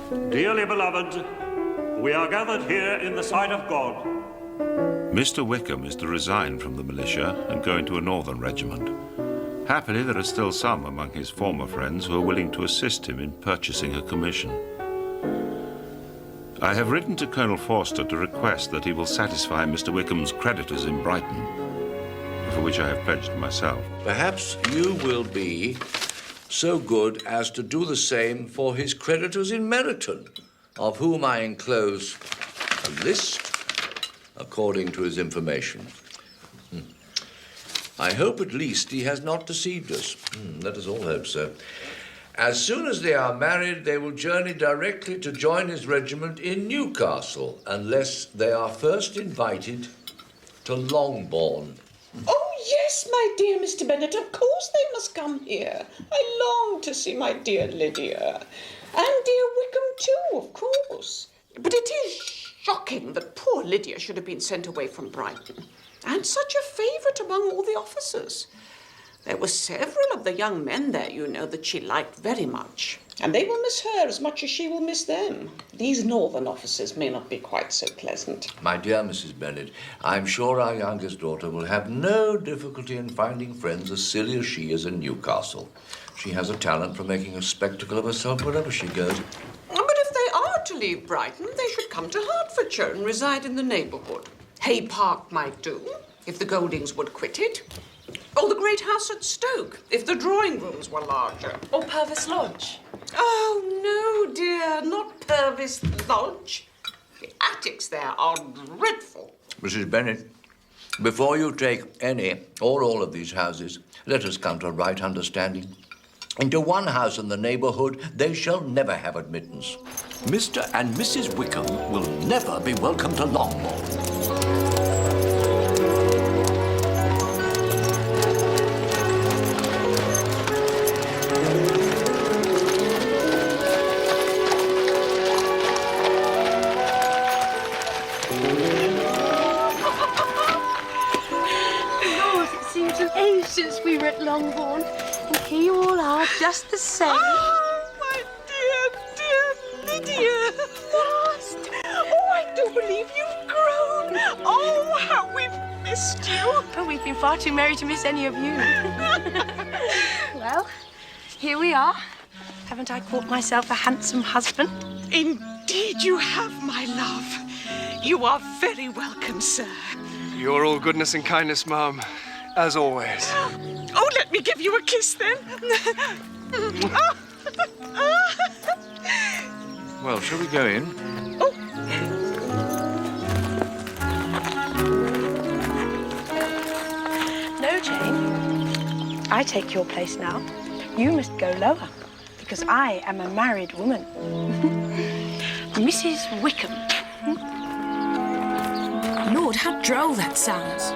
Dearly beloved, we are gathered here in the sight of God. Mr. Wickham is to resign from the militia and go into a northern regiment. Happily, there are still some among his former friends who are willing to assist him in purchasing a commission. I have written to Colonel Forster to request that he will satisfy Mr. Wickham's creditors in Brighton, for which I have pledged myself. Perhaps you will be so good as to do the same for his creditors in Meryton, of whom I enclose a list according to his information. I hope at least he has not deceived us. Let us all hope so. As soon as they are married, they will journey directly to join his regiment in Newcastle, unless they are first invited to Longbourn. Oh, yes, my dear Mr. Bennet, of course they must come here. I long to see my dear Lydia. And dear Wickham, too, of course. But it is shocking that poor Lydia should have been sent away from Brighton. And such a favourite among all the officers. There were several of the young men there, you know, that she liked very much. And they will miss her as much as she will miss them. These northern officers may not be quite so pleasant. My dear Mrs. Bennet, I'm sure our youngest daughter will have no difficulty in finding friends as silly as she is in Newcastle. She has a talent for making a spectacle of herself wherever she goes. But if they are to leave Brighton, they should come to Hertfordshire and reside in the neighbourhood. Hay Park might do, if the Goldings would quit it. Or the great house at Stoke, if the drawing rooms were larger. Or Purvis Lodge. Oh, no, dear, not Purvis Lodge. The attics there are dreadful. Mrs. Bennet, before you take any or all of these houses, let us come to a right understanding. Into one house in the neighbourhood, they shall never have admittance. Mr. and Mrs. Wickham will never be welcome to Longbourn. Since we were at Longbourn, and here you all are, just the same. Oh, my dear Lydia. Lost. Oh, I do believe you've grown. Oh, how we've missed you. But we've been far too merry to miss any of you. Well, here we are. Haven't I caught myself a handsome husband? Indeed you have, my love. You are very welcome, sir. You're all goodness and kindness, Mum, as always. Oh, let me give you a kiss, then. Well, shall we go in? Oh. No, Jane. I take your place now. You must go lower, because I am a married woman. Mrs. Wickham. Lord, how droll that sounds.